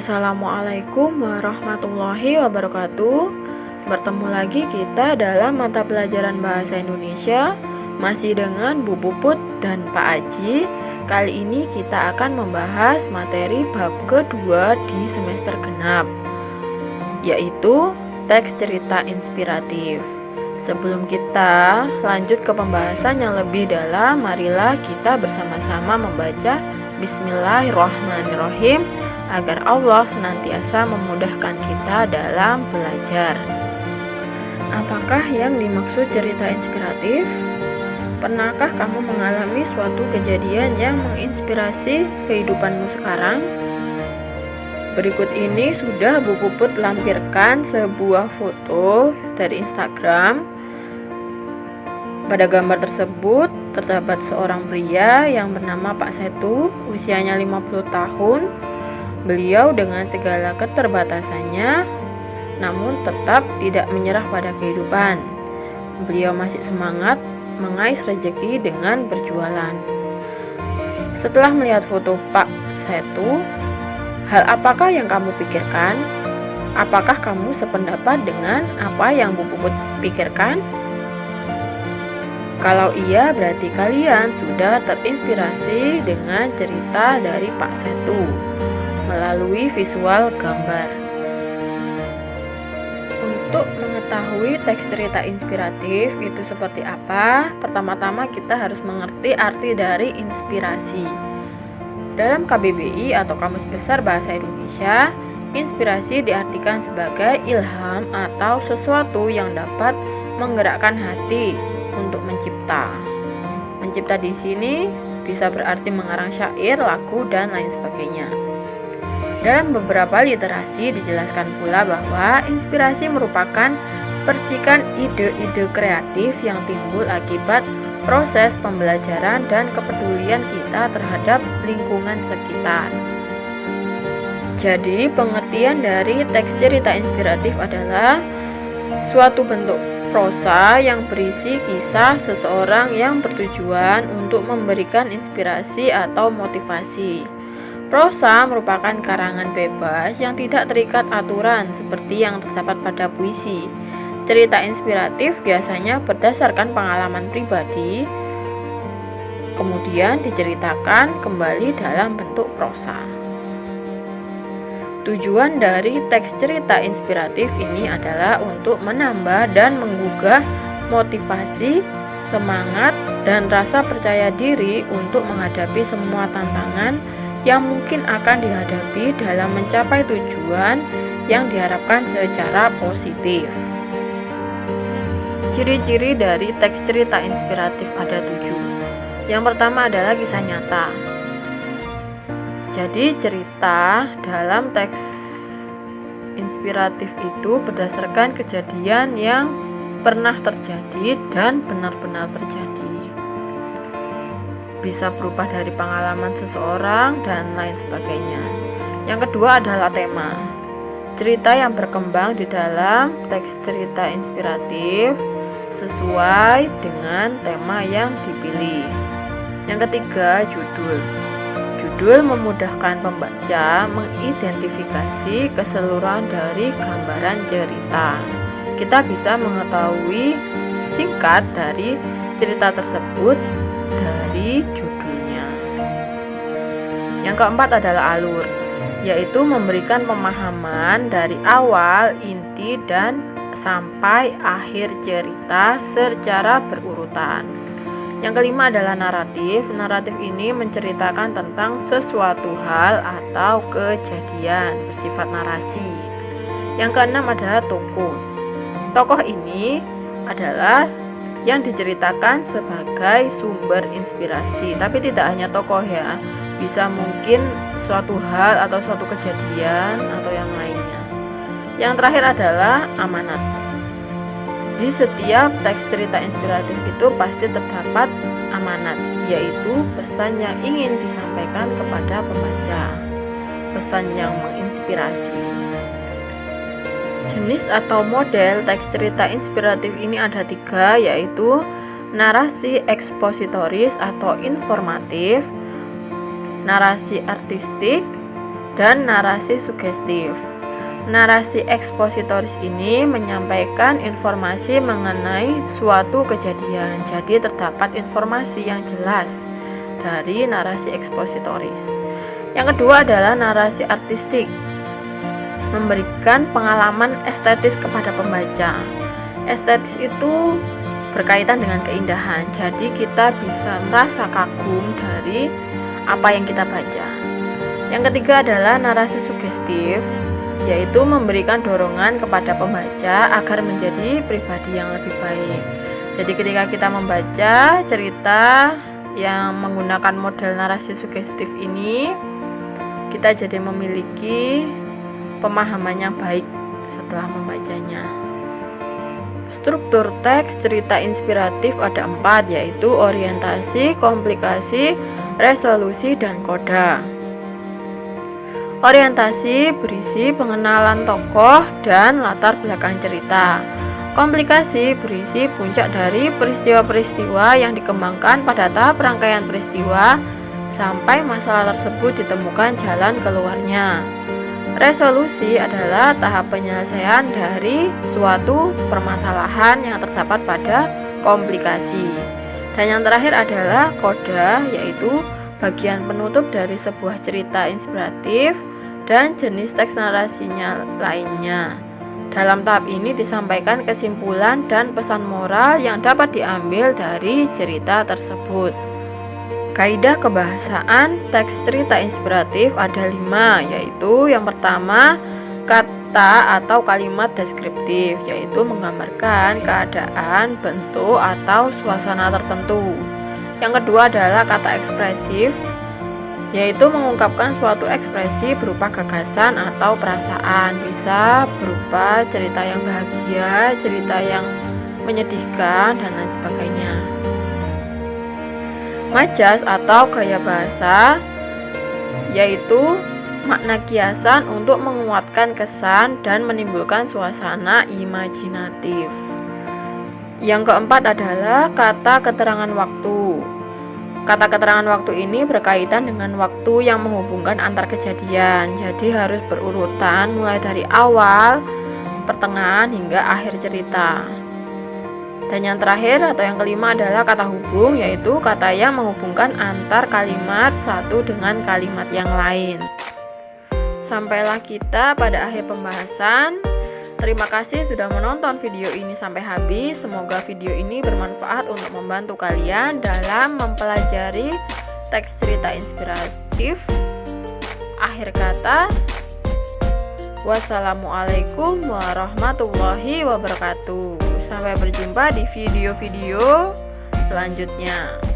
Assalamualaikum warahmatullahi wabarakatuh. Bertemu lagi kita dalam mata pelajaran Bahasa Indonesia, masih dengan Bu Puput dan Pak Aji. Kali ini kita akan membahas materi bab kedua di semester genap, yaitu teks cerita inspiratif. Sebelum kita lanjut ke pembahasan yang lebih dalam, marilah kita bersama-sama membaca Bismillahirrahmanirrahim agar Allah senantiasa memudahkan kita dalam belajar. Apakah yang dimaksud cerita inspiratif? Pernahkah kamu mengalami suatu kejadian yang menginspirasi kehidupanmu sekarang? Berikut ini sudah Bu Puput lampirkan sebuah foto dari Instagram. Pada gambar tersebut terdapat seorang pria yang bernama Pak Setu, usianya 50 tahun. Beliau dengan segala keterbatasannya, namun tetap tidak menyerah pada kehidupan. Beliau masih semangat mengais rezeki dengan berjualan. Setelah melihat foto Pak Setu, hal apakah yang kamu pikirkan? Apakah kamu sependapat dengan apa yang Bu Puput pikirkan? Kalau iya, berarti kalian sudah terinspirasi dengan cerita dari Pak Setu melalui visual gambar. Untuk mengetahui teks cerita inspiratif itu seperti apa, pertama-tama kita harus mengerti arti dari inspirasi. Dalam KBBI atau Kamus Besar Bahasa Indonesia, inspirasi diartikan sebagai ilham atau sesuatu yang dapat menggerakkan hati untuk mencipta. Mencipta di sini bisa berarti mengarang syair, lagu, dan lain sebagainya. Dalam beberapa literasi dijelaskan pula bahwa inspirasi merupakan percikan ide-ide kreatif yang timbul akibat proses pembelajaran dan kepedulian kita terhadap lingkungan sekitar. Jadi, pengertian dari teks cerita inspiratif adalah suatu bentuk prosa yang berisi kisah seseorang yang bertujuan untuk memberikan inspirasi atau motivasi. Prosa merupakan karangan bebas yang tidak terikat aturan seperti yang terdapat pada puisi. Cerita inspiratif biasanya berdasarkan pengalaman pribadi, kemudian diceritakan kembali dalam bentuk prosa. Tujuan dari teks cerita inspiratif ini adalah untuk menambah dan menggugah motivasi, semangat, dan rasa percaya diri untuk menghadapi semua tantangan yang mungkin akan dihadapi dalam mencapai tujuan yang diharapkan secara positif. Ciri-ciri dari teks cerita inspiratif ada 7. Yang pertama adalah kisah nyata. Jadi cerita dalam teks inspiratif itu berdasarkan kejadian yang pernah terjadi dan benar-benar terjadi. Bisa berupa dari pengalaman seseorang dan lain sebagainya. Yang kedua adalah tema. Cerita yang berkembang di dalam teks cerita inspiratif sesuai dengan tema yang dipilih. Yang ketiga, judul. Judul memudahkan pembaca mengidentifikasi keseluruhan dari gambaran cerita. Kita bisa mengetahui singkat dari cerita tersebut dari judulnya. Yang keempat adalah alur, yaitu memberikan pemahaman dari awal, inti, dan sampai akhir cerita secara berurutan. Yang kelima adalah naratif. Naratif ini menceritakan tentang sesuatu hal atau kejadian bersifat narasi. Yang keenam adalah tokoh. Tokoh ini adalah yang diceritakan sebagai sumber inspirasi, tapi tidak hanya tokoh ya, bisa mungkin suatu hal atau suatu kejadian atau yang lainnya. Yang terakhir adalah amanat. Di setiap teks cerita inspiratif itu pasti terdapat amanat, yaitu pesan yang ingin disampaikan kepada pembaca, pesan yang menginspirasi. Jenis atau model teks cerita inspiratif ini ada 3, yaitu narasi ekspositoris atau informatif, narasi artistik, dan narasi sugestif. Narasi ekspositoris ini menyampaikan informasi mengenai suatu kejadian. Jadi terdapat informasi yang jelas dari narasi ekspositoris. Yang kedua adalah narasi artistik, memberikan pengalaman estetis kepada pembaca. Estetis itu berkaitan dengan keindahan. Jadi kita bisa merasa kagum dari apa yang kita baca. Yang ketiga adalah narasi sugestif, yaitu memberikan dorongan kepada pembaca agar menjadi pribadi yang lebih baik. Jadi ketika kita membaca cerita yang menggunakan model narasi sugestif ini, kita jadi memiliki pemahaman yang baik setelah membacanya. Struktur teks cerita inspiratif ada 4, yaitu orientasi, komplikasi, resolusi, dan koda. Orientasi berisi pengenalan tokoh dan latar belakang cerita. Komplikasi berisi puncak dari peristiwa-peristiwa yang dikembangkan pada tahap rangkaian peristiwa sampai masalah tersebut ditemukan jalan keluarnya. Resolusi adalah tahap penyelesaian dari suatu permasalahan yang terdapat pada komplikasi. Dan yang terakhir adalah koda, yaitu bagian penutup dari sebuah cerita inspiratif dan jenis teks narasinya lainnya. Dalam tahap ini disampaikan kesimpulan dan pesan moral yang dapat diambil dari cerita tersebut. Kaidah kebahasaan teks cerita inspiratif ada 5, yaitu yang pertama, kata atau kalimat deskriptif, yaitu menggambarkan keadaan, bentuk, atau suasana tertentu. Yang kedua adalah kata ekspresif, yaitu mengungkapkan suatu ekspresi berupa gagasan atau perasaan. Bisa berupa cerita yang bahagia, cerita yang menyedihkan, dan lain sebagainya. Majas atau gaya bahasa, yaitu makna kiasan untuk menguatkan kesan dan menimbulkan suasana imajinatif. Yang keempat adalah kata keterangan waktu. Kata keterangan waktu ini berkaitan dengan waktu yang menghubungkan antar kejadian. Jadi harus berurutan mulai dari awal, pertengahan, hingga akhir cerita. Dan yang terakhir atau yang kelima adalah kata hubung, yaitu kata yang menghubungkan antar kalimat satu dengan kalimat yang lain. Sampailah kita pada akhir pembahasan. Terima kasih sudah menonton video ini sampai habis. Semoga video ini bermanfaat untuk membantu kalian dalam mempelajari teks cerita inspiratif. Akhir kata, wassalamualaikum warahmatullahi wabarakatuh. Sampai berjumpa di video-video selanjutnya.